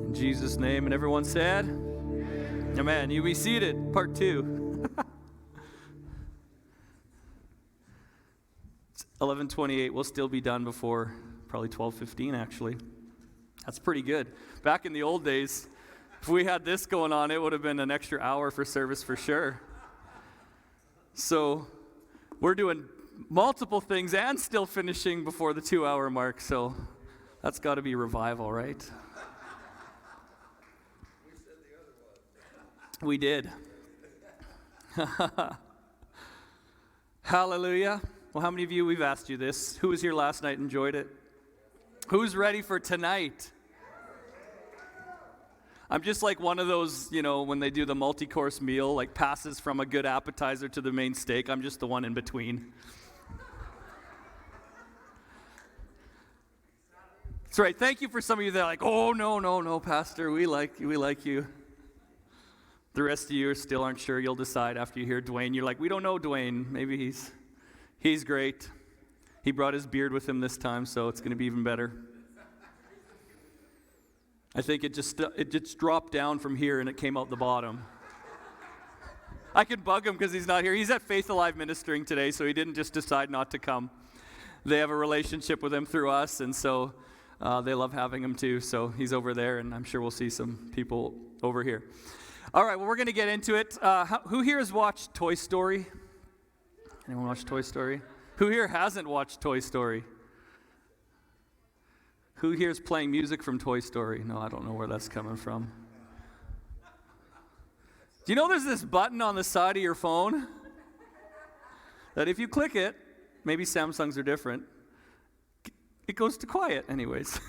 In Jesus' name, and everyone said, Amen. You be seated, part 2. It's 11:28. We'll still be done before probably 12:15, actually. That's pretty good. Back in the old days, if we had this going on, it would have been an extra hour for service for sure. So we're doing multiple things and still finishing before the 2-hour mark, so that's got to be revival, right? We did. Hallelujah. Well, how many of you, we've asked you this, who was here last night and enjoyed it? Who's ready for tonight? I'm just like one of those, when they do the multi-course meal, like passes from a good appetizer to the main steak. I'm just the one in between. That's right. Thank you for some of you that are like, oh, no, Pastor, we like you. The rest of you are still aren't sure. You'll decide after you hear Dwayne. You're like, we don't know Dwayne. Maybe he's great. He brought his beard with him this time, so it's going to be even better. I think it just dropped down from here and it came out the bottom. I can bug him because he's not here. He's at Faith Alive ministering today, so he didn't just decide not to come. They have a relationship with him through us, and so they love having him too. So he's over there, and I'm sure we'll see some people over here. All right, well, we're going to get into it. Who here has watched Toy Story? Anyone watch Toy Story? Who here hasn't watched Toy Story? Who here is playing music from Toy Story? No, I don't know where that's coming from. Do you know there's this button on the side of your phone that if you click it, maybe Samsungs are different, it goes to quiet anyways.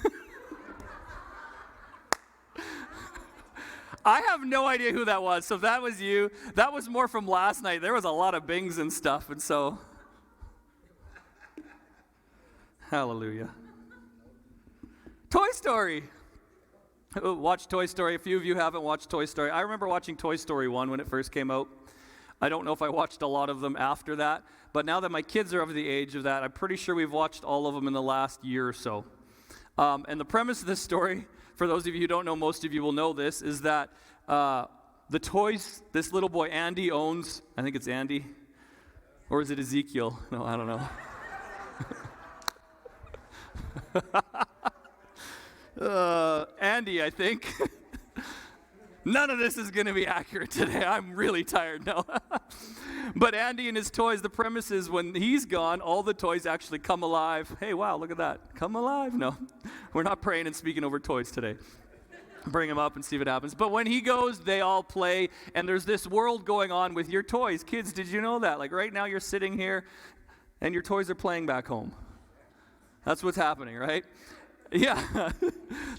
I have no idea who that was, so if that was you, that was more from last night. There was a lot of bings and stuff, and so, hallelujah. Toy Story. Watch Toy Story. A few of you haven't watched Toy Story. I remember watching Toy Story 1 when it first came out. I don't know if I watched a lot of them after that, but now that my kids are of the age of that, I'm pretty sure we've watched all of them in the last year or so. And the premise of this story, for those of you who don't know, most of you will know this, is that the toys this little boy Andy owns, I think it's Andy, or is it Ezekiel? No, I don't know. Andy, I think. None of this is going to be accurate today. I'm really tired now. But Andy and his toys, the premise is when he's gone, all the toys actually come alive. Hey, wow, look at that. Come alive? No, we're not praying and speaking over toys today. Bring them up and see what happens. But when he goes, they all play, and there's this world going on with your toys. Kids, did you know that? Like right now you're sitting here, and your toys are playing back home. That's what's happening, right? Yeah,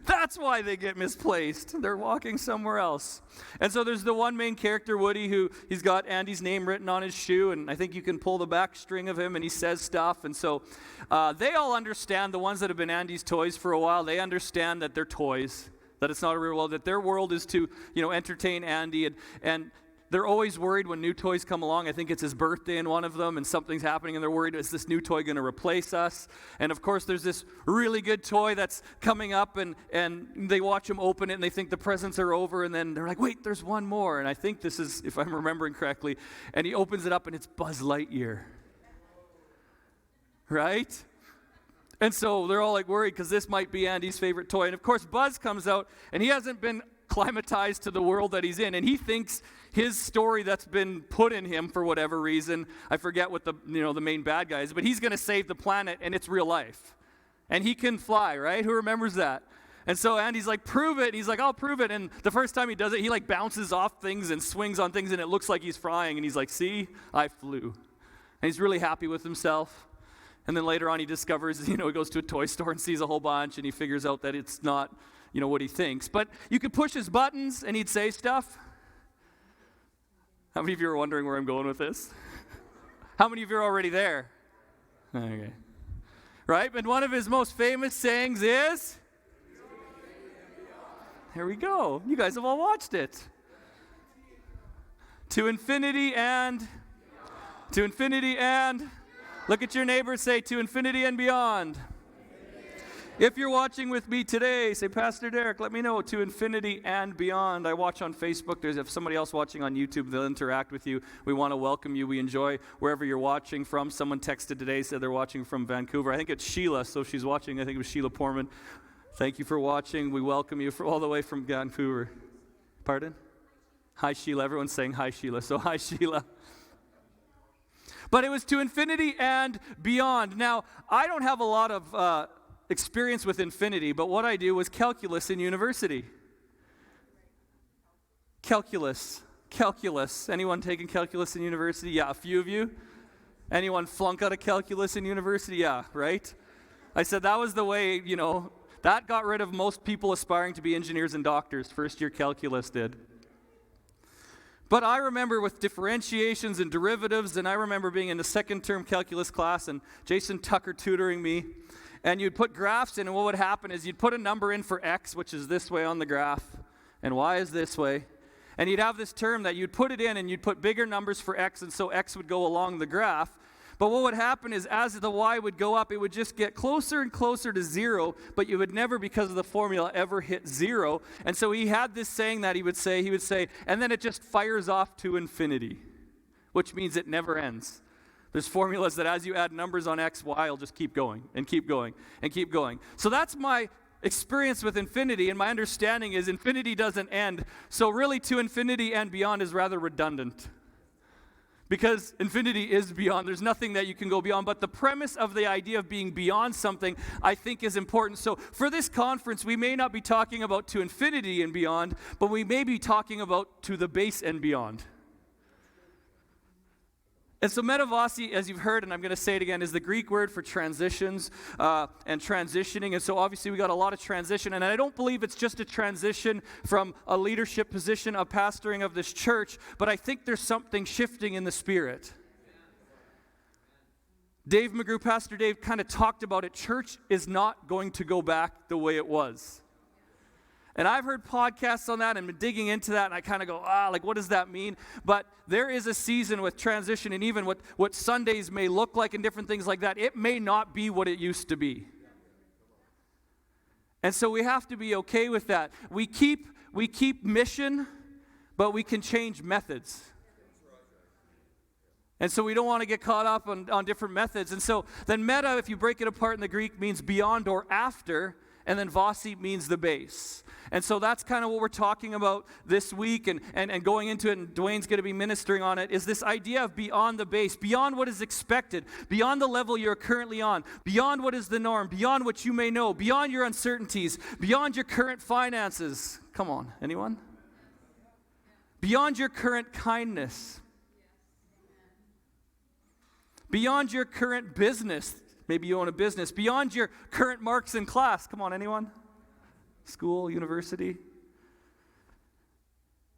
that's why they get misplaced. They're walking somewhere else. And so there's the one main character, Woody, who he's got Andy's name written on his shoe, and I think you can pull the back string of him, and he says stuff. And so they all understand, the ones that have been Andy's toys for a while, they understand that they're toys, that it's not a real world, that their world is to, entertain Andy, and they're always worried when new toys come along. I think it's his birthday in one of them, and something's happening, and they're worried, is this new toy going to replace us? And, of course, there's this really good toy that's coming up, and they watch him open it, and they think the presents are over, and then they're like, wait, there's one more. And I think this is, if I'm remembering correctly, and he opens it up, and it's Buzz Lightyear. Right? And so they're all like worried because this might be Andy's favorite toy. And, of course, Buzz comes out, and he hasn't been climatized to the world that he's in, and he thinks his story that's been put in him for whatever reason, I forget what the main bad guy is, but he's going to save the planet, and it's real life, and he can fly, right? Who remembers that? And so Andy's like, prove it. He's like, I'll prove it. And the first time he does it, he like bounces off things and swings on things, and it looks like he's flying, and he's like, see, I flew. And he's really happy with himself. And then later on he discovers, he goes to a toy store and sees a whole bunch, and he figures out that it's not what he thinks. But you could push his buttons and he'd say stuff. How many of you are wondering where I'm going with this? How many of you are already there? Okay. Right? And one of his most famous sayings is, here we go. You guys have all watched it. To infinity and, to infinity and, look at your neighbor, say to infinity and beyond. If you're watching with me today, say, Pastor Derek, let me know, to infinity and beyond. I watch on Facebook. If somebody else watching on YouTube, they'll interact with you. We want to welcome you. We enjoy wherever you're watching from. Someone texted today, said they're watching from Vancouver. I think it's Sheila, so she's watching. I think it was Sheila Porman. Thank you for watching. We welcome you all the way from Vancouver. Pardon? Hi, Sheila. Everyone's saying hi, Sheila. So hi, Sheila. But it was to infinity and beyond. Now, I don't have a lot of experience with infinity, but what I do was calculus in university. Calculus. Anyone taking calculus in university? Yeah, a few of you. Anyone flunk out of calculus in university? Yeah, right? I said that was the way, that got rid of most people aspiring to be engineers and doctors. First year calculus did. But I remember with differentiations and derivatives, and I remember being in the second term calculus class and Jason Tucker tutoring me. And you'd put graphs in, and what would happen is you'd put a number in for x, which is this way on the graph, and y is this way. And you'd have this term that you'd put it in, and you'd put bigger numbers for x, and so x would go along the graph. But what would happen is as the y would go up, it would just get closer and closer to 0, but you would never, because of the formula, ever hit 0. And so he had this saying that he would say, and then it just fires off to infinity, which means it never ends. There's formulas that as you add numbers on x, y will just keep going and keep going and keep going. So that's my experience with infinity, and my understanding is infinity doesn't end. So really, to infinity and beyond is rather redundant. Because infinity is beyond. There's nothing that you can go beyond. But the premise of the idea of being beyond something, I think, is important. So for this conference, we may not be talking about to infinity and beyond, but we may be talking about to the base and beyond. And so metavasi, as you've heard, and I'm going to say it again, is the Greek word for transitions and transitioning. And so obviously we got a lot of transition. And I don't believe it's just a transition from a leadership position of pastoring of this church, but I think there's something shifting in the spirit. Dave McGrew, Pastor Dave, kind of talked about it. Church is not going to go back the way it was. And I've heard podcasts on that and been digging into that, and I kind of go, what does that mean? But there is a season with transition, and even what Sundays may look like and different things like that, it may not be what it used to be. And so we have to be okay with that. We keep mission, but we can change methods. And so we don't want to get caught up on different methods. And so then meta, if you break it apart in the Greek, means beyond or after, and then vasi means the base. And so that's kind of what we're talking about this week and going into it, and Dwayne's going to be ministering on it, is this idea of beyond the base, beyond what is expected, beyond the level you're currently on, beyond what is the norm, beyond what you may know, beyond your uncertainties, beyond your current finances. Come on, anyone? Beyond your current kindness. Beyond your current business. Maybe you own a business. Beyond your current marks in class. Come on, anyone? School, university.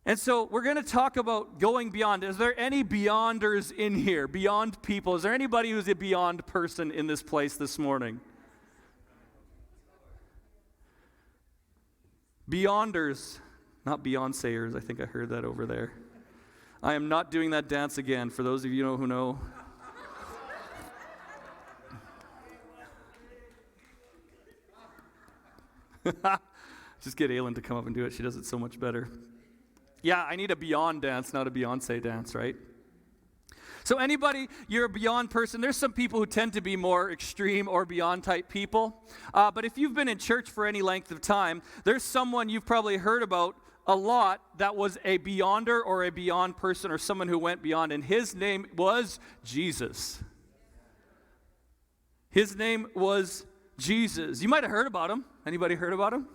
And so we're going to talk about going beyond. Is there any beyonders in here? Beyond people? Is there anybody who's a beyond person in this place this morning? Beyonders. Not Beyonceers. I think I heard that over there. I am not doing that dance again, for those of you who know. Just get Aylin to come up and do it. She does it so much better. Yeah, I need a beyond dance, not a Beyonce dance, right? So anybody, you're a beyond person. There's some people who tend to be more extreme or beyond type people. But if you've been in church for any length of time, there's someone you've probably heard about a lot that was a beyonder or a beyond person or someone who went beyond. And his name was Jesus. His name was Jesus. You might have heard about him. Anybody heard about him?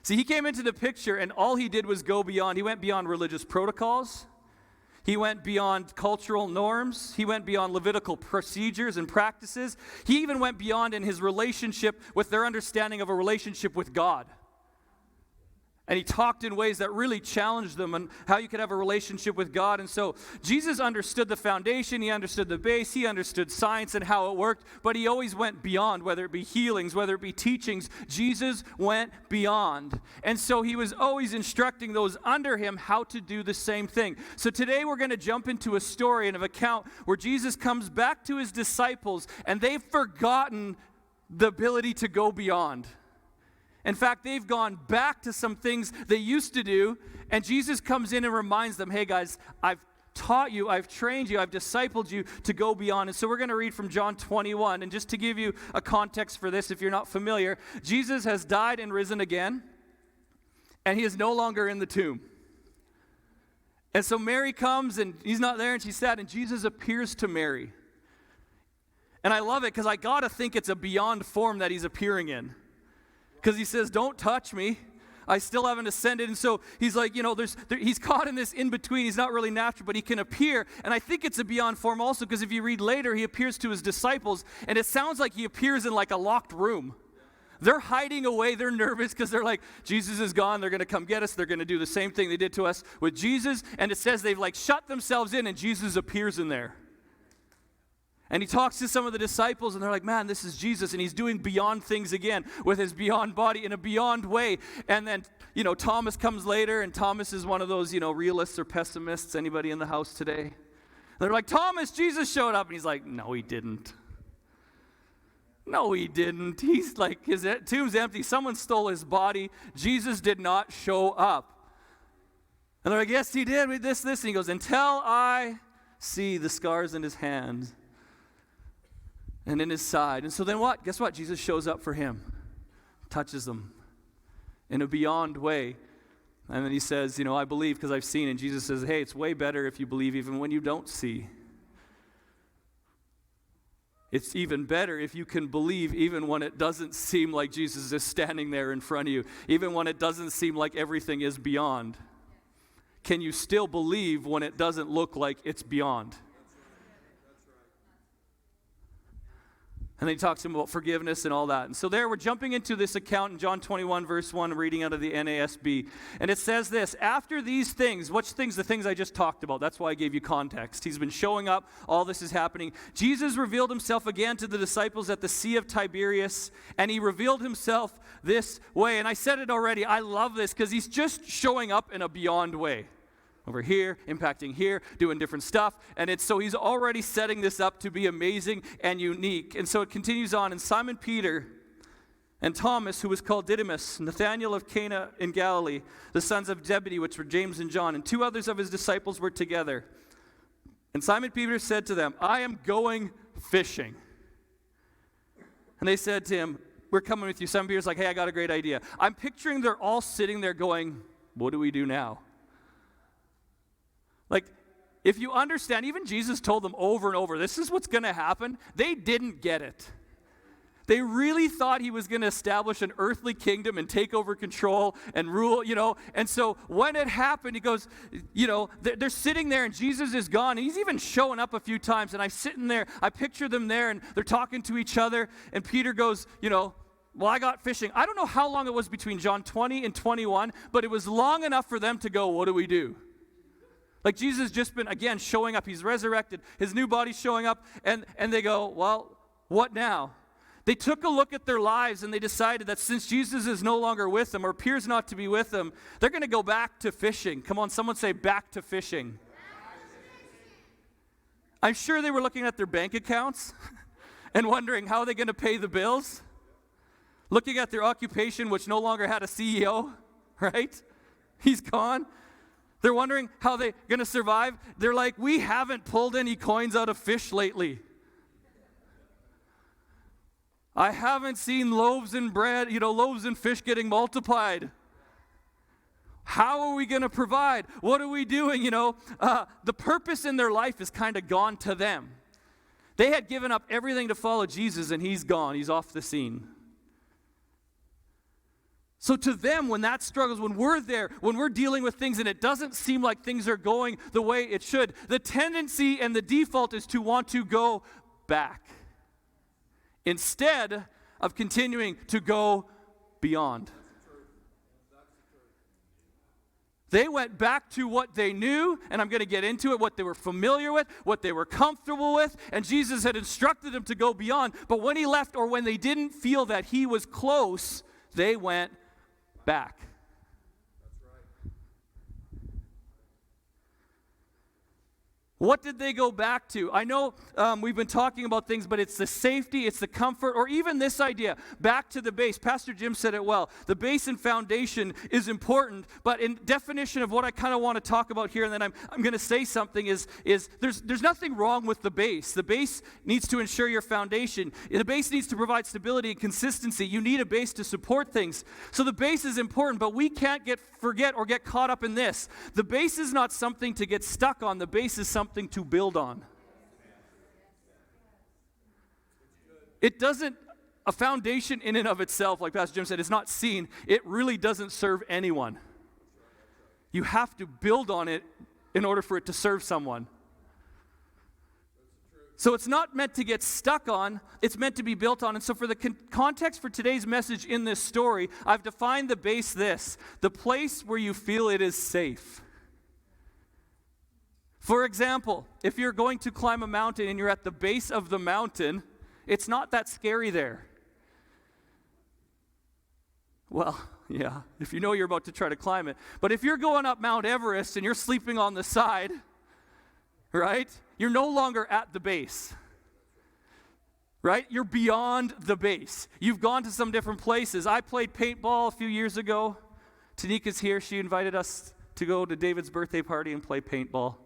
See, he came into the picture, and all he did was go beyond. He went beyond religious protocols. He went beyond cultural norms. He went beyond Levitical procedures and practices. He even went beyond in his relationship with their understanding of a relationship with God. And he talked in ways that really challenged them on how you could have a relationship with God. And so Jesus understood the foundation, he understood the base, he understood science and how it worked, but he always went beyond, whether it be healings, whether it be teachings. Jesus went beyond. And so he was always instructing those under him how to do the same thing. So today we're going to jump into a story and an account where Jesus comes back to his disciples, and they've forgotten the ability to go beyond. In fact, they've gone back to some things they used to do, and Jesus comes in and reminds them, hey guys, I've taught you, I've trained you, I've discipled you to go beyond. And so we're going to read from John 21, and just to give you a context for this, if you're not familiar, Jesus has died and risen again, and he is no longer in the tomb. And so Mary comes, and he's not there, and she's sad, and Jesus appears to Mary. And I love it, because I got to think it's a beyond form that he's appearing in. Because he says, don't touch me. I still haven't ascended. And so he's like, he's caught in this in-between. He's not really natural, but he can appear. And I think it's a beyond form also, because if you read later, he appears to his disciples, and it sounds like he appears in like a locked room. They're hiding away. They're nervous because they're like, Jesus is gone. They're going to come get us. They're going to do the same thing they did to us with Jesus. And it says they've like shut themselves in, and Jesus appears in there. And he talks to some of the disciples, and they're like, man, this is Jesus, and he's doing beyond things again with his beyond body in a beyond way. And then, Thomas comes later, and Thomas is one of those, realists or pessimists. Anybody in the house today? And they're like, Thomas, Jesus showed up. And he's like, no, he didn't. No, he didn't. He's like, his tomb's empty. Someone stole his body. Jesus did not show up. And they're like, yes, he did. With this. And he goes, until I see the scars in his hands and in his side. And so then what? Guess what? Jesus shows up for him, touches them in a beyond way. And then he says, I believe because I've seen. And Jesus says, hey, it's way better if you believe even when you don't see. It's even better if you can believe even when it doesn't seem like Jesus is standing there in front of you, even when it doesn't seem like everything is beyond. Can you still believe when it doesn't look like it's beyond? And then he talks to him about forgiveness and all that. And so there we're jumping into this account in John 21, verse 1, reading out of the NASB. And it says this, after these things, which things? The things I just talked about. That's why I gave you context. He's been showing up. All this is happening. Jesus revealed himself again to the disciples at the Sea of Tiberias. And he revealed himself this way. And I said it already. I love this because he's just showing up in a beyond way. Over here, impacting here, doing different stuff. And so he's already setting this up to be amazing and unique. And so it continues on. And Simon Peter and Thomas, who was called Didymus, Nathanael of Cana in Galilee, the sons of Zebedee, which were James and John, and two others of his disciples were together. And Simon Peter said to them, I am going fishing. And they said to him, we're coming with you. Simon Peter's like, hey, I got a great idea. I'm picturing they're all sitting there going, what do we do now? Like, if you understand, even Jesus told them over and over, this is what's going to happen. They didn't get it. They really thought he was going to establish an earthly kingdom and take over control and rule, And so when it happened, he goes, they're sitting there and Jesus is gone. And he's even showing up a few times. And I'm sitting there, I picture them there and they're talking to each other. And Peter goes, well, I got fishing. I don't know how long it was between John 20 and 21, but it was long enough for them to go, what do we do? Like Jesus has just been, again, showing up. He's resurrected. His new body's showing up. And they go, well, what now? They took a look at their lives and they decided that since Jesus is no longer with them or appears not to be with them, they're going to go back to fishing. Come on, someone say back to fishing. I'm sure they were looking at their bank accounts and wondering how are they going to pay the bills. Looking at their occupation, which no longer had a CEO, right? He's gone. They're wondering how they're going to survive. They're like, we haven't pulled any coins out of fish lately. I haven't seen loaves and bread, loaves and fish getting multiplied. How are we going to provide? What are we doing? The purpose in their life is kind of gone to them. They had given up everything to follow Jesus, and he's gone. He's off the scene. So to them, when that struggles, when we're there, when we're dealing with things and it doesn't seem like things are going the way it should, the tendency and the default is to want to go back instead of continuing to go beyond. They went back to what they knew, and I'm going to get into it, what they were familiar with, what they were comfortable with, and Jesus had instructed them to go beyond. But when he left or when they didn't feel that he was close, they went back. That's right. What did they go back to? I know we've been talking about things, but it's the safety, it's the comfort, or even this idea, back to the base. Pastor Jim said it well. The base and foundation is important, but in definition of what I kind of want to talk about here, and then I'm going to say something, is there's nothing wrong with the base. The base needs to ensure your foundation. The base needs to provide stability and consistency. You need a base to support things. So the base is important, but we can't forget or get caught up in this. The base is not something to get stuck on. The base is something to build on. It doesn't, a foundation in and of itself, like Pastor Jim said, is not seen. It really doesn't serve anyone. You have to build on it in order for it to serve someone. So it's not meant to get stuck on, it's meant to be built on. And so for the context for today's message in this story, I've defined the base this: the place where you feel it is safe. For example, if you're going to climb a mountain and you're at the base of the mountain, it's not that scary there. Well, yeah, if you know you're about to try to climb it. But if you're going up Mount Everest and you're sleeping on the side, right, you're no longer at the base. Right? You're beyond the base. You've gone to some different places. I played paintball a few years ago. Tanika's here. She invited us to go to David's birthday party and play paintball.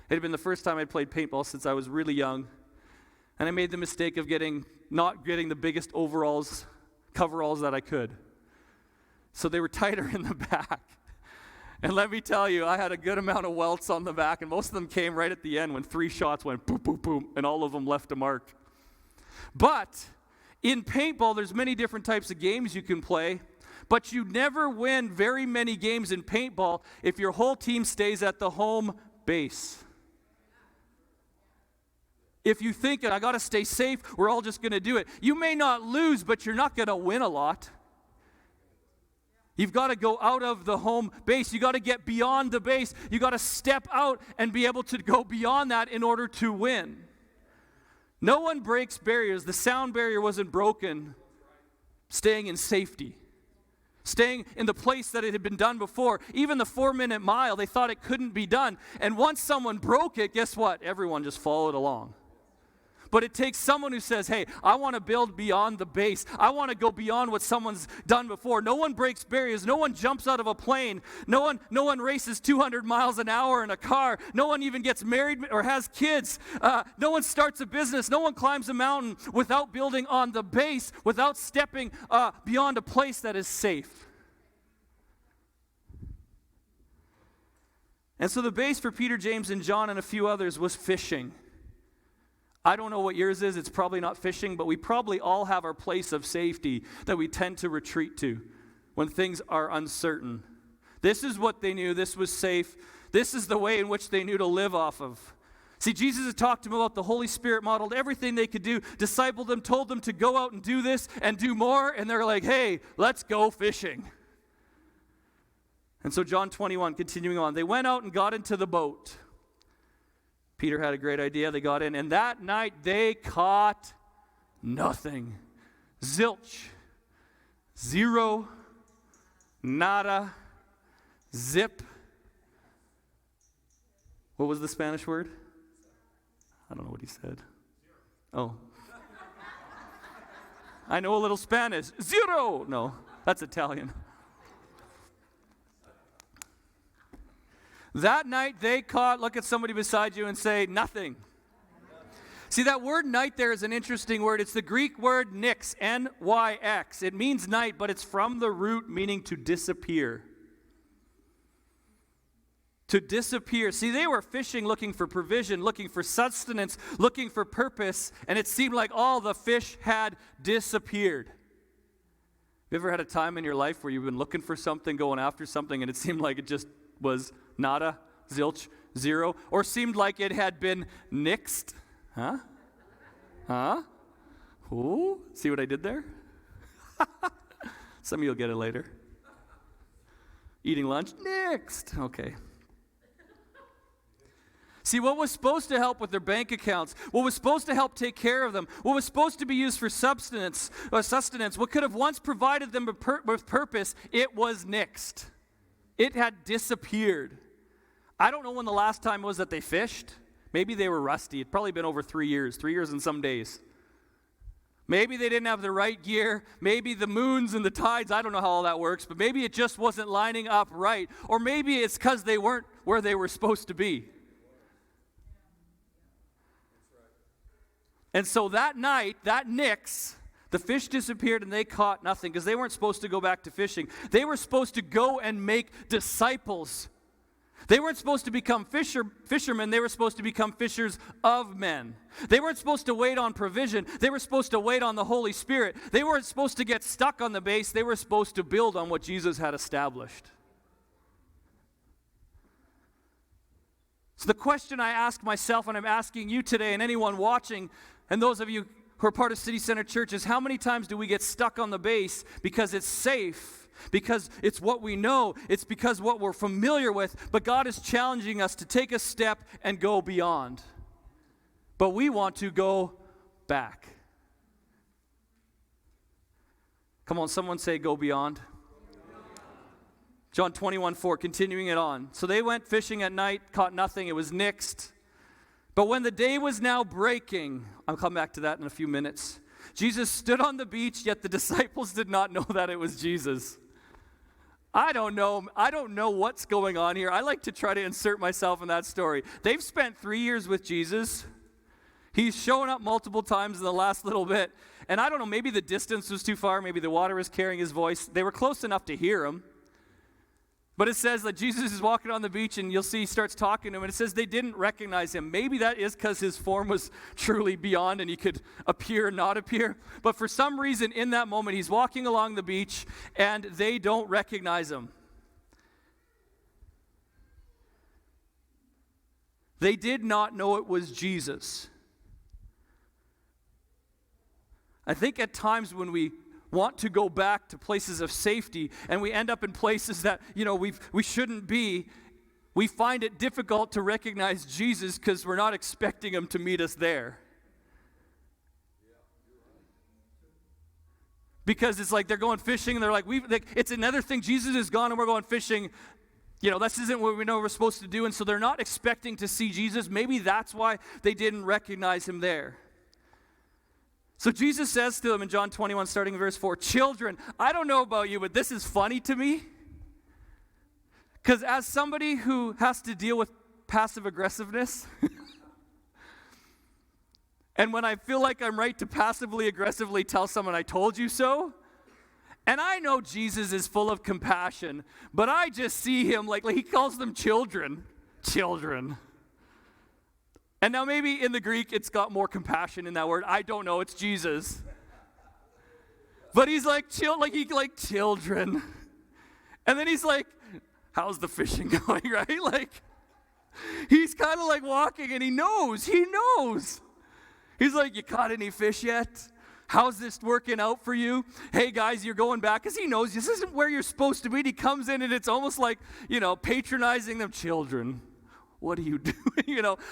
It had been the first time I'd played paintball since I was really young. And I made the mistake of not getting the biggest coveralls that I could. So they were tighter in the back. And let me tell you, I had a good amount of welts on the back, and most of them came right at the end when 3 shots went boom, boom, boom, and all of them left a mark. But in paintball, there's many different types of games you can play, but you never win very many games in paintball if your whole team stays at the home base. If you think, I got to stay safe, we're all just going to do it. You may not lose, but you're not going to win a lot. You've got to go out of the home base. You got to get beyond the base. You got to step out and be able to go beyond that in order to win. No one breaks barriers. The sound barrier wasn't broken staying in safety. Staying in the place that it had been done before. Even the 4-minute mile, they thought it couldn't be done. And once someone broke it, guess what? Everyone just followed along. But it takes someone who says, hey, I want to build beyond the base. I want to go beyond what someone's done before. No one breaks barriers. No one jumps out of a plane. No one races 200 miles an hour in a car. No one even gets married or has kids. No one starts a business. No one climbs a mountain without building on the base, without stepping beyond a place that is safe. And so the base for Peter, James, and John and a few others was fishing. I don't know what yours is. It's probably not fishing, but we probably all have our place of safety that we tend to retreat to when things are uncertain. This is what they knew. This was safe. This is the way in which they knew to live off of. See, Jesus had talked to them about the Holy Spirit, modeled everything they could do, discipled them, told them to go out and do this and do more, and they're like, hey, let's go fishing. And so John 21, continuing on, they went out and got into the boat. Peter had a great idea. They got in, and that night they caught nothing. Zilch. Zero. Nada. Zip. What was the Spanish word? I don't know what he said. Oh. I know a little Spanish. Zero. No, that's Italian. That night they caught, look at somebody beside you and say, nothing. See, that word night there is an interesting word. It's the Greek word nyx, N-Y-X. It means night, but it's from the root meaning to disappear. To disappear. See, they were fishing looking for provision, looking for sustenance, looking for purpose, and it seemed like all the fish had disappeared. You ever had a time in your life where you've been looking for something, going after something, and it seemed like it just was nada, zilch, zero, or seemed like it had been nixed? Huh? Ooh, see what I did there? Some of you will get it later. Eating lunch? Nixed. Okay. See, what was supposed to help with their bank accounts, what was supposed to help take care of them, what was supposed to be used for sustenance, what could have once provided them with purpose, it was nixed. It had disappeared. I don't know when the last time was that they fished. Maybe they were rusty. It'd probably been over 3 years and some days. Maybe they didn't have the right gear. Maybe the moons and the tides, I don't know how all that works, but maybe it just wasn't lining up right. Or maybe it's because they weren't where they were supposed to be. And so that night, that nix, the fish disappeared and they caught nothing because they weren't supposed to go back to fishing. They were supposed to go and make disciples. They weren't supposed to become fishermen. They were supposed to become fishers of men. They weren't supposed to wait on provision. They were supposed to wait on the Holy Spirit. They weren't supposed to get stuck on the base. They were supposed to build on what Jesus had established. So the question I ask myself, and I'm asking you today, and anyone watching, and those of you who are part of City Center Church, is how many times do we get stuck on the base because it's safe, because it's what we know, it's because what we're familiar with, but God is challenging us to take a step and go beyond. But we want to go back. Come on, someone say go beyond. John 21:4, continuing it on. So they went fishing at night, caught nothing, it was nixed. But when the day was now breaking, I'll come back to that in a few minutes, Jesus stood on the beach, yet the disciples did not know that it was Jesus. I don't know what's going on here. I like to try to insert myself in that story. They've spent 3 years with Jesus. He's shown up multiple times in the last little bit. And I don't know, maybe the distance was too far. Maybe the water was carrying his voice. They were close enough to hear him. But it says that Jesus is walking on the beach, and you'll see he starts talking to him, and it says they didn't recognize him. Maybe that is because his form was truly beyond, and he could appear and not appear. But for some reason, in that moment, he's walking along the beach, and they don't recognize him. They did not know it was Jesus. I think at times when we want to go back to places of safety and we end up in places that, we shouldn't be, we find it difficult to recognize Jesus because we're not expecting him to meet us there. Because it's like they're going fishing and they're like, it's another thing, Jesus is gone and we're going fishing. This isn't what we know we're supposed to do, and so they're not expecting to see Jesus. Maybe that's why they didn't recognize him there. So Jesus says to them in John 21, starting in verse 4, "Children, I don't know about you, but this is funny to me. Because as somebody who has to deal with passive aggressiveness, and when I feel like I'm right to passively aggressively tell someone I told you so, and I know Jesus is full of compassion, but I just see him like he calls them children. Children. And now maybe in the Greek it's got more compassion in that word. I don't know, it's Jesus. But he's like children. And then he's like, how's the fishing going, right? Like, he's kind of like walking and he knows. He's like, you caught any fish yet? How's this working out for you? Hey guys, you're going back, because he knows this isn't where you're supposed to be. And he comes in and it's almost like, patronizing them. Children, what are you doing?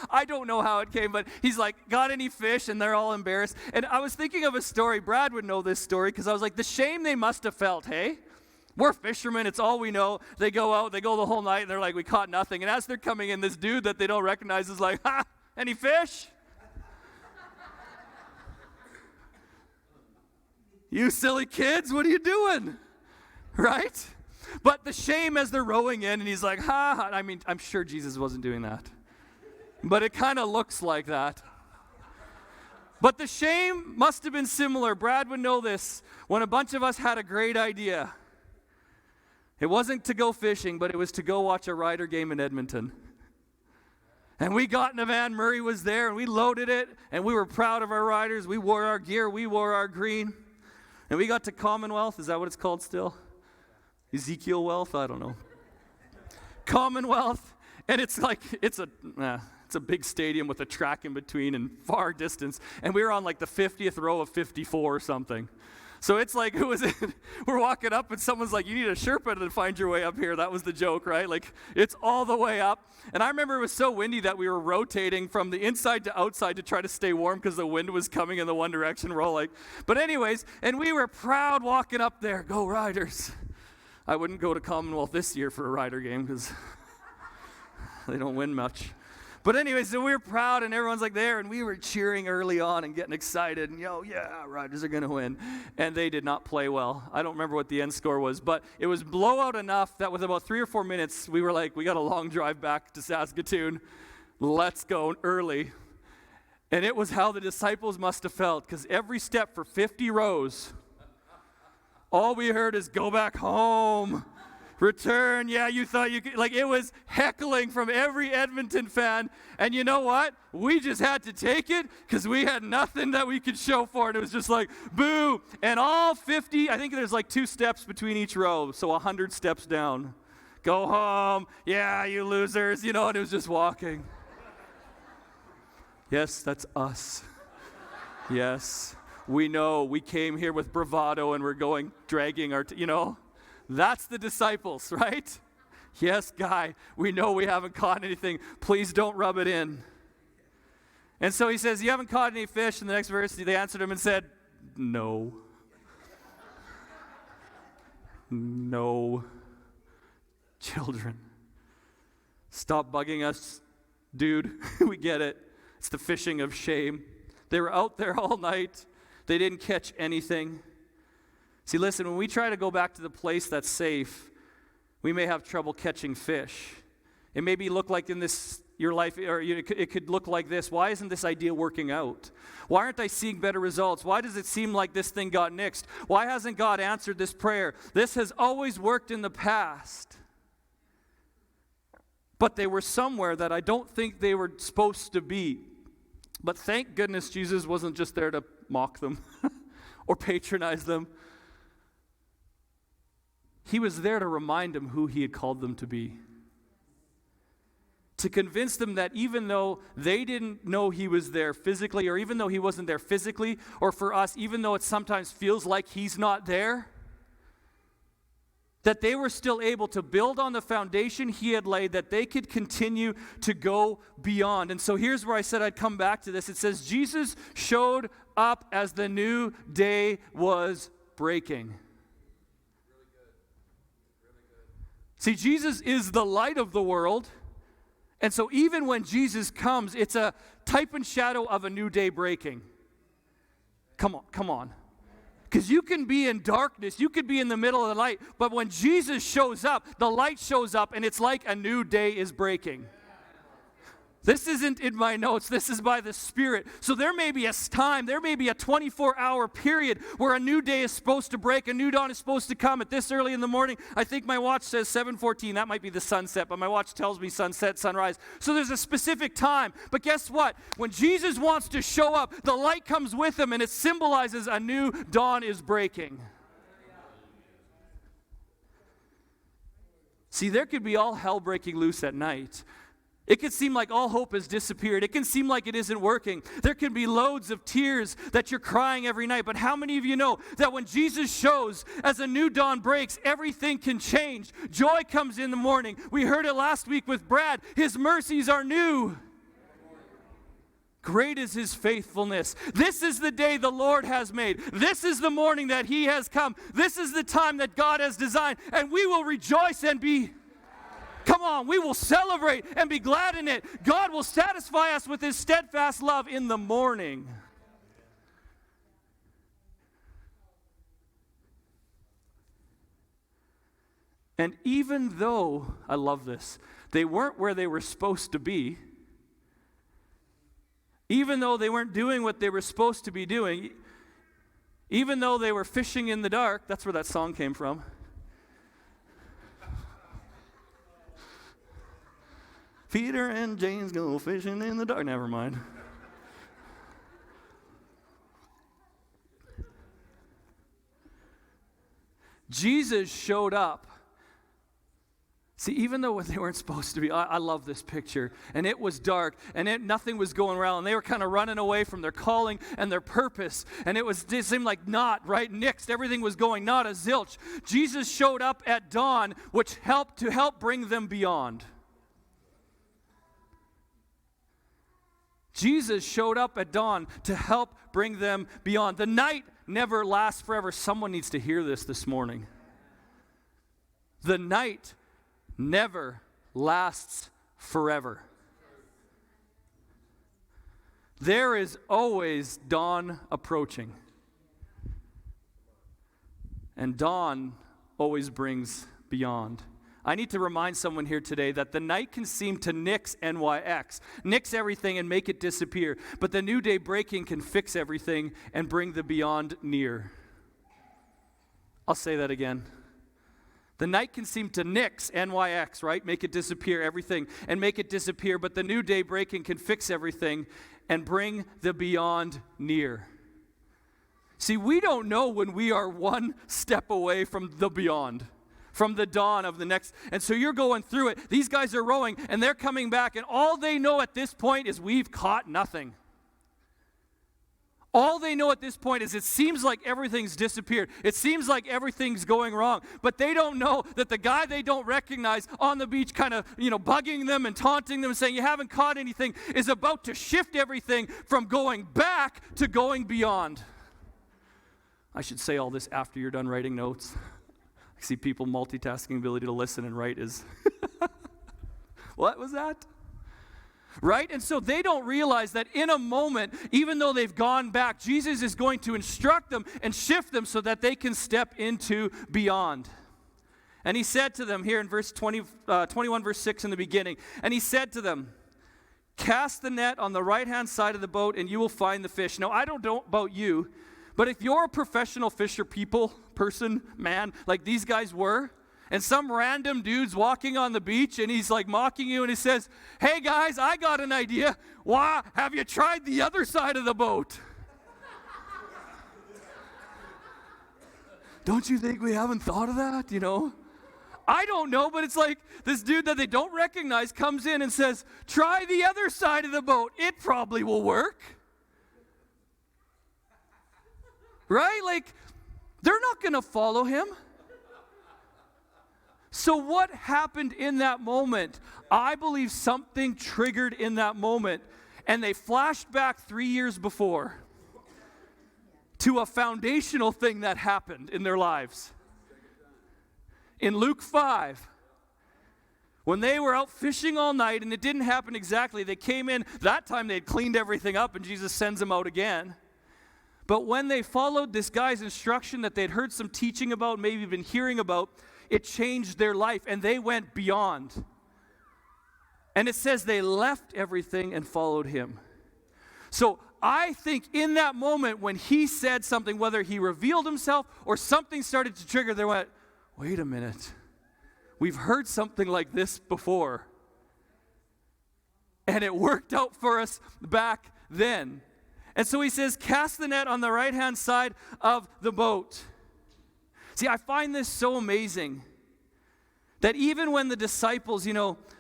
I don't know how it came, but he's like, got any fish? And they're all embarrassed. And I was thinking of a story. Brad would know this story, because I was like, the shame they must have felt, hey? We're fishermen, it's all we know. They go out, they go the whole night, and they're like, we caught nothing. And as they're coming in, this dude that they don't recognize is like, any fish? You silly kids, what are you doing? Right? But the shame as they're rowing in, and he's like, I mean, I'm sure Jesus wasn't doing that. But it kind of looks like that. But the shame must have been similar. Brad would know this. When a bunch of us had a great idea. It wasn't to go fishing, but it was to go watch a Rider game in Edmonton. And we got in a van, Murray was there, and we loaded it, and we were proud of our riders. We wore our gear, we wore our green. And we got to Commonwealth, is that what it's called still? Ezekiel Wealth? I don't know. Commonwealth, and it's like, it's a big stadium with a track in between and far distance, and we were on like the 50th row of 54 or something. So it's like, who is it? We're walking up and someone's like, you need a Sherpa to find your way up here. That was the joke, right? Like, it's all the way up. And I remember it was so windy that we were rotating from the inside to outside to try to stay warm because the wind was coming in the one direction. We're all like, but anyways, and we were proud walking up there. Go Riders. I wouldn't go to Commonwealth this year for a Rider game because they don't win much. But anyway, so we were proud, and everyone's like there, and we were cheering early on and getting excited, and yeah, Riders are going to win. And they did not play well. I don't remember what the end score was, but it was blowout enough that with about 3 or 4 minutes, we were like, we got a long drive back to Saskatoon. Let's go early. And it was how the disciples must have felt, because every step for 50 rows, all we heard is, go back home. Return, yeah, you thought you could, like it was heckling from every Edmonton fan. And you know what? We just had to take it because we had nothing that we could show for it. It was just like, boo. And all 50, I think there's like 2 steps between each row, so 100 steps down. Go home, yeah, you losers, and it was just walking. Yes, that's us. Yes, we know we came here with bravado and we're going, dragging our, That's the disciples, right? Yes, guy, we know we haven't caught anything. Please don't rub it in. And so he says, you haven't caught any fish? In the next verse, they answered him and said, no. No. Children, stop bugging us, dude. We get it. It's the fishing of shame. They were out there all night. They didn't catch anything. See, listen, when we try to go back to the place that's safe, we may have trouble catching fish. It may look like in your life, or it could look like this. Why isn't this idea working out? Why aren't I seeing better results? Why does it seem like this thing got nixed? Why hasn't God answered this prayer? This has always worked in the past. But they were somewhere that I don't think they were supposed to be. But thank goodness Jesus wasn't just there to mock them or patronize them. He was there to remind them who he had called them to be. To convince them that even though they didn't know he was there physically, or even though he wasn't there physically, or for us, even though it sometimes feels like he's not there, that they were still able to build on the foundation he had laid, that they could continue to go beyond. And so here's where I said I'd come back to this. It says, Jesus showed up as the new day was breaking. See, Jesus is the light of the world, and so even when Jesus comes, it's a type and shadow of a new day breaking. Come on. Because you can be in darkness, you could be in the middle of the light, but when Jesus shows up, the light shows up, and it's like a new day is breaking. This isn't in my notes. This is by the Spirit. So there may be a time, there may be a 24-hour period where a new day is supposed to break, a new dawn is supposed to come at this early in the morning. I think my watch says 7:14. That might be the sunset, but my watch tells me sunset, sunrise. So there's a specific time. But guess what? When Jesus wants to show up, the light comes with him, and it symbolizes a new dawn is breaking. See, there could be all hell breaking loose at night. It can seem like all hope has disappeared. It can seem like it isn't working. There can be loads of tears that you're crying every night. But how many of you know that when Jesus shows, as a new dawn breaks, everything can change? Joy comes in the morning. We heard it last week with Brad. His mercies are new. Great is his faithfulness. This is the day the Lord has made. This is the morning that he has come. This is the time that God has designed. And we will rejoice and be... Come on, we will celebrate and be glad in it. God will satisfy us with his steadfast love in the morning. And even though, I love this, they weren't where they were supposed to be, even though they weren't doing what they were supposed to be doing, even though they were fishing in the dark, that's where that song came from. Peter and James go fishing in the dark. Never mind. Jesus showed up. See, even though they weren't supposed to be, I love this picture. And it was dark, and nothing was going around. And they were kind of running away from their calling and their purpose. And it seemed like not, right? Nixed. Everything was going not a zilch. Jesus showed up at dawn, which helped bring them beyond. Jesus showed up at dawn to help bring them beyond. The night never lasts forever. Someone needs to hear this morning. The night never lasts forever. There is always dawn approaching. And dawn always brings beyond. I need to remind someone here today that the night can seem to nix NYX, nix everything and make it disappear. But the new day breaking can fix everything and bring the beyond near. I'll say that again. The night can seem to nix NYX, right? Make it disappear, everything, and make it disappear. But the new day breaking can fix everything and bring the beyond near. See, we don't know when we are one step away from the beyond, from the dawn of the next. And so you're going through it. These guys are rowing, and they're coming back, and all they know at this point is we've caught nothing. All they know at this point is it seems like everything's disappeared. It seems like everything's going wrong. But they don't know that the guy they don't recognize on the beach kind of, bugging them and taunting them and saying, you haven't caught anything, is about to shift everything from going back to going beyond. I should say all this after you're done writing notes. I see people multitasking ability to listen and write is, what was that? Right? And so they don't realize that in a moment, even though they've gone back, Jesus is going to instruct them and shift them so that they can step into beyond. And he said to them here in verse 21, verse 6 in the beginning, and he said to them, cast the net on the right-hand side of the boat and you will find the fish. Now, I don't know about you, but if you're a professional person, man, like these guys were, and some random dude's walking on the beach and he's like mocking you and he says, hey guys, I got an idea. Wow, have you tried the other side of the boat? Don't you think we haven't thought of that, I don't know, but it's like this dude that they don't recognize comes in and says, try the other side of the boat. It probably will work. Right? Like, they're not going to follow him. So what happened in that moment? I believe something triggered in that moment, and they flashed back 3 years before to a foundational thing that happened in their lives. In Luke 5, when they were out fishing all night, and it didn't happen exactly, they came in, that time they'd cleaned everything up, and Jesus sends them out again. But when they followed this guy's instruction that they'd heard some teaching about, maybe been hearing about, it changed their life, and they went beyond. And it says they left everything and followed him. So I think in that moment when he said something, whether he revealed himself or something started to trigger, they went, wait a minute. We've heard something like this before. And it worked out for us back then. And so he says, cast the net on the right-hand side of the boat. See, I find this so amazing that even when the disciples,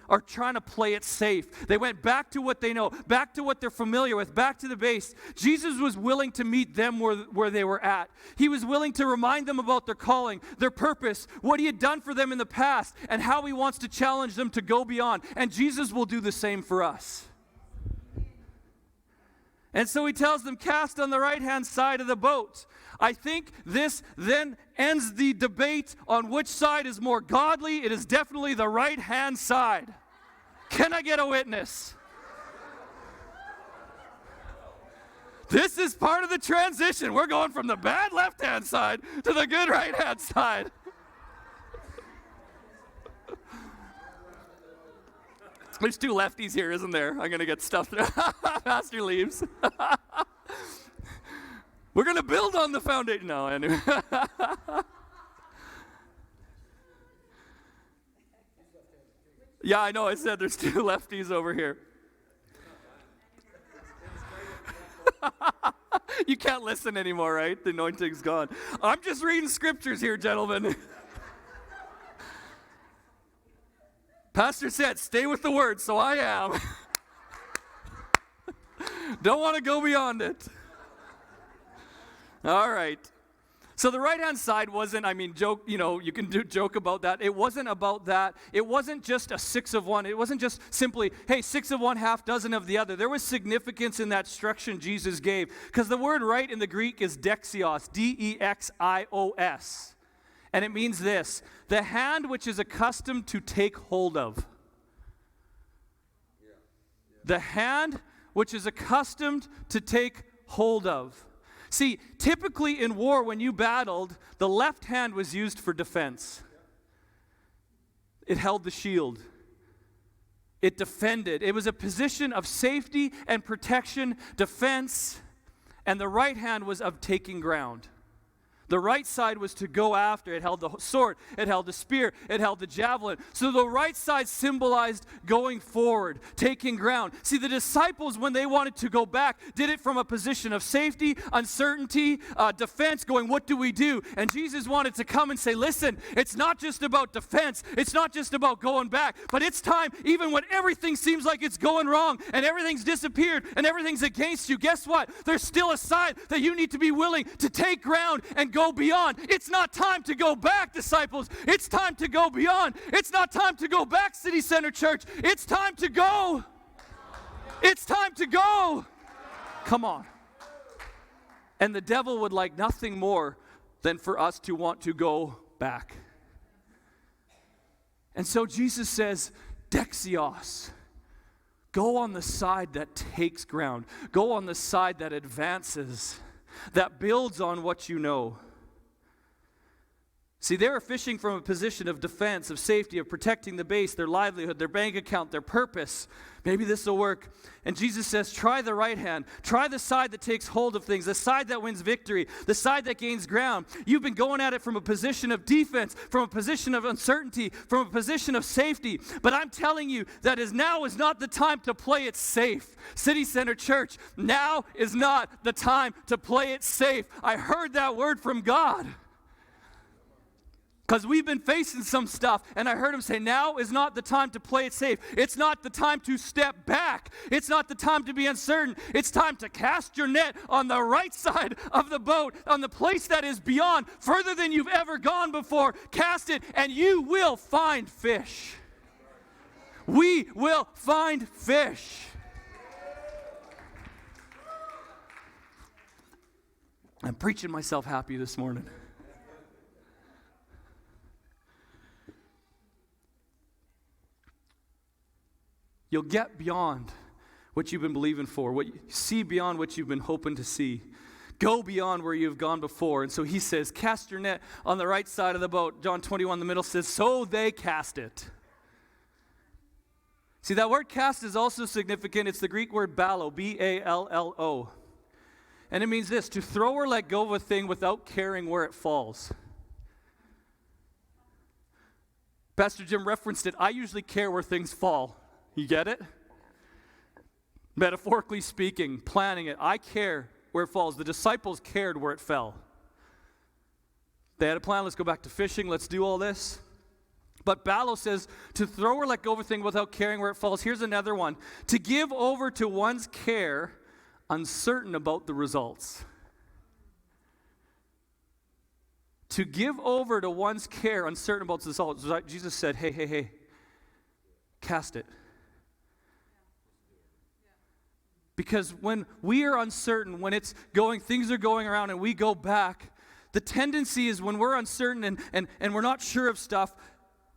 are trying to play it safe, they went back to what they know, back to what they're familiar with, back to the base. Jesus was willing to meet them where they were at. He was willing to remind them about their calling, their purpose, what he had done for them in the past, and how he wants to challenge them to go beyond. And Jesus will do the same for us. And so he tells them, cast on the right-hand side of the boat. I think this then ends the debate on which side is more godly. It is definitely the right-hand side. Can I get a witness? This is part of the transition. We're going from the bad left-hand side to the good right-hand side. There's two lefties here, isn't there? I'm going to get stuffed. Pastor leaves. We're going to build on the foundation. No, anyway. Yeah, I know. I said there's two lefties over here. You can't listen anymore, right? The anointing's gone. I'm just reading scriptures here, gentlemen. Pastor said, stay with the word, so I am. Don't want to go beyond it. All right. So the right-hand side wasn't, joke, you can joke about that. It wasn't about that. It wasn't just a 6 of one. It wasn't just simply, hey, 6 of one, half dozen of the other. There was significance in that instruction Jesus gave. Because the word right in the Greek is DEXIOS, D-E-X-I-O-S. And it means this, the hand which is accustomed to take hold of. The hand which is accustomed to take hold of. See, typically in war, when you battled, the left hand was used for defense. It held the shield. It defended. It was a position of safety and protection, defense, and the right hand was of taking ground. The right side was to go after. It held the sword. It held the spear. It held the javelin. So the right side symbolized going forward, taking ground. See, the disciples, when they wanted to go back, did it from a position of safety, uncertainty, defense, going, what do we do? And Jesus wanted to come and say, listen, it's not just about defense. It's not just about going back. But it's time, even when everything seems like it's going wrong and everything's disappeared and everything's against you, guess what? There's still a side that you need to be willing to take ground and go beyond. It's not time to go back, disciples. It's time to go beyond. It's not time to go back, City Center Church. It's time to go. It's time to go. Come on. And the devil would like nothing more than for us to want to go back. And so Jesus says, DEXIOS. Go on the side that takes ground. Go on the side that advances, that builds on what you know. See, they were fishing from a position of defense, of safety, of protecting the base, their livelihood, their bank account, their purpose. Maybe this will work. And Jesus says, try the right hand. Try the side that takes hold of things, the side that wins victory, the side that gains ground. You've been going at it from a position of defense, from a position of uncertainty, from a position of safety. But I'm telling you that now is not the time to play it safe. City Center Church, now is not the time to play it safe. I heard that word from God. Because we've been facing some stuff, and I heard him say, now is not the time to play it safe. It's not the time to step back. It's not the time to be uncertain. It's time to cast your net on the right side of the boat, on the place that is beyond, further than you've ever gone before. Cast it, and you will find fish. We will find fish. I'm preaching myself happy this morning. You'll get beyond what you've been believing for, what you see beyond what you've been hoping to see. Go beyond where you've gone before. And so he says, cast your net on the right side of the boat. John 21 in the middle says, so they cast it. See, that word cast is also significant. It's the Greek word BALLO, B-A-L-L-O. And it means this, to throw or let go of a thing without caring where it falls. Pastor Jim referenced it. I usually care where things fall. You get it? Metaphorically speaking, planning it. I care where it falls. The disciples cared where it fell. They had a plan. Let's go back to fishing. Let's do all this. But BALLO says to throw or let go of a thing without caring where it falls. Here's another one. To give over to one's care, uncertain about the results. To give over to one's care, uncertain about the results. Jesus said, hey, cast it. Because when we are uncertain, when things are going around and we go back, the tendency is when we're uncertain and we're not sure of stuff,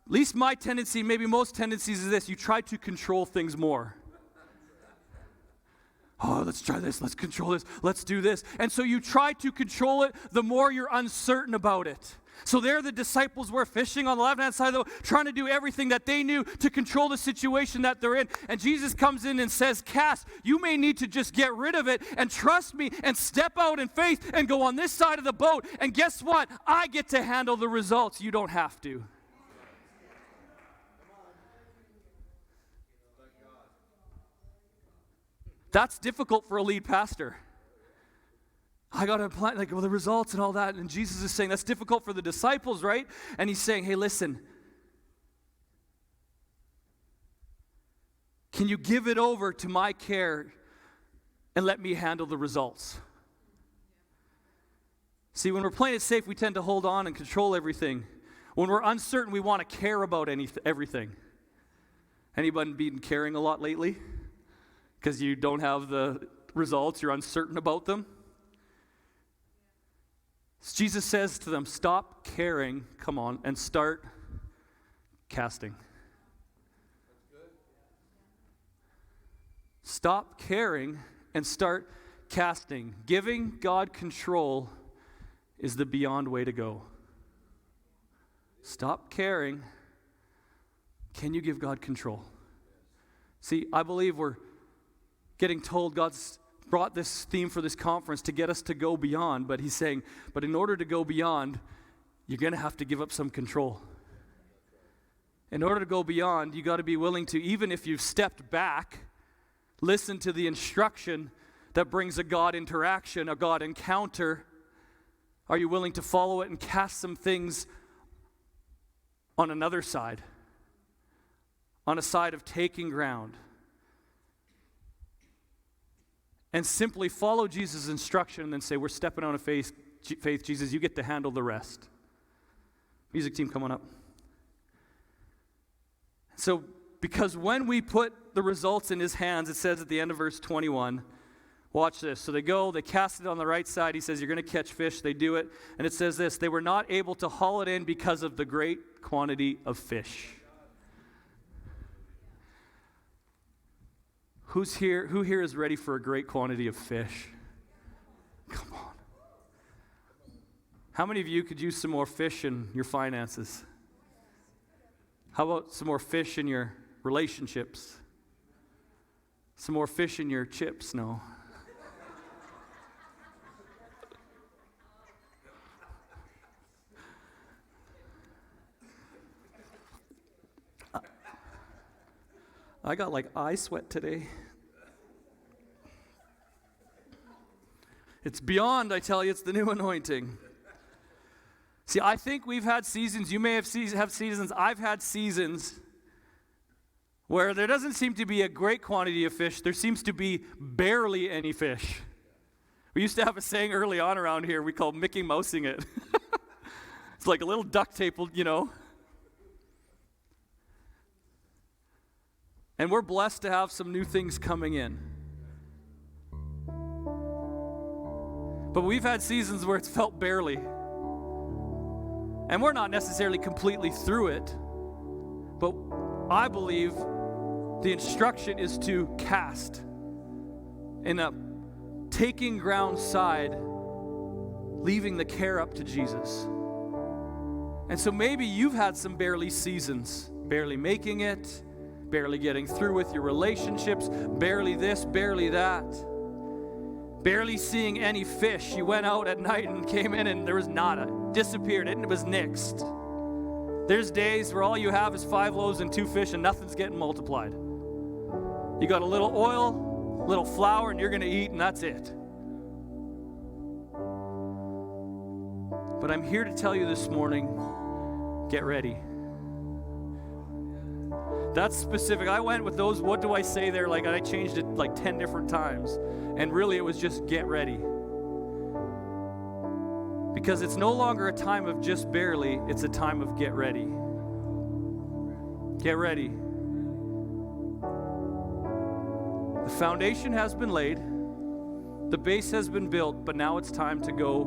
at least my tendency, maybe most tendencies is this, you try to control things more. Oh, let's try this, let's control this, let's do this. And so you try to control it, the more you're uncertain about it. So there the disciples were fishing on the left-hand side of the boat, trying to do everything that they knew to control the situation that they're in. And Jesus comes in and says, cast. You may need to just get rid of it and trust me and step out in faith and go on this side of the boat. And guess what? I get to handle the results. You don't have to. That's difficult for a lead pastor. I got to plan, the results and all that. And Jesus is saying that's difficult for the disciples, right? And he's saying, hey, listen. Can you give it over to my care and let me handle the results? See, when we're playing it safe, we tend to hold on and control everything. When we're uncertain, we want to care about everything. Anybody been caring a lot lately? Because you don't have the results, you're uncertain about them? Jesus says to them, stop caring, come on, and start casting. Stop caring and start casting. Giving God control is the beyond way to go. Stop caring. Can you give God control? See, I believe we're getting told God's brought this theme for this conference to get us to go beyond, but he's saying, but in order to go beyond, you're going to have to give up some control. In order to go beyond, you got to be willing to, even if you've stepped back, listen to the instruction that brings a God interaction, a God encounter. Are you willing to follow it and cast some things on another side? On a side of taking ground. And simply follow Jesus' instruction and then say, we're stepping on a faith, Jesus, you get to handle the rest. Music team, come on up. So, because when we put the results in his hands, it says at the end of verse 21, watch this. So they go, they cast it on the right side. He says, you're going to catch fish. They do it. And it says this, they were not able to haul it in because of the great quantity of fish. Who here is ready for a great quantity of fish? Come on. How many of you could use some more fish in your finances? How about some more fish in your relationships? Some more fish in your chips? No. I got like eye sweat today. It's beyond, I tell you, it's the new anointing. See, I think we've had seasons, you may have seasons, I've had seasons where there doesn't seem to be a great quantity of fish, there seems to be barely any fish. We used to have a saying early on around here, we called Mickey Mousing it. It's like a little duct tape, you know. And we're blessed to have some new things coming in. But we've had seasons where it's felt barely. And we're not necessarily completely through it. But I believe the instruction is to cast in a taking ground side, leaving the care up to Jesus. And so maybe you've had some barely seasons, barely making it, barely getting through with your relationships, barely this, barely that, barely seeing any fish. You went out at night and came in and there was nada, disappeared, and it was nixed. There's days where all you have is 5 loaves and 2 fish and nothing's getting multiplied. You got a little oil, a little flour, and you're going to eat, and that's it. But I'm here to tell you this morning, get ready. That's specific. I went with those, what do I say there? Like, I changed it like 10 different times. And really, it was just get ready. Because it's no longer a time of just barely, it's a time of get ready. Get ready. The foundation has been laid. The base has been built, but now it's time to go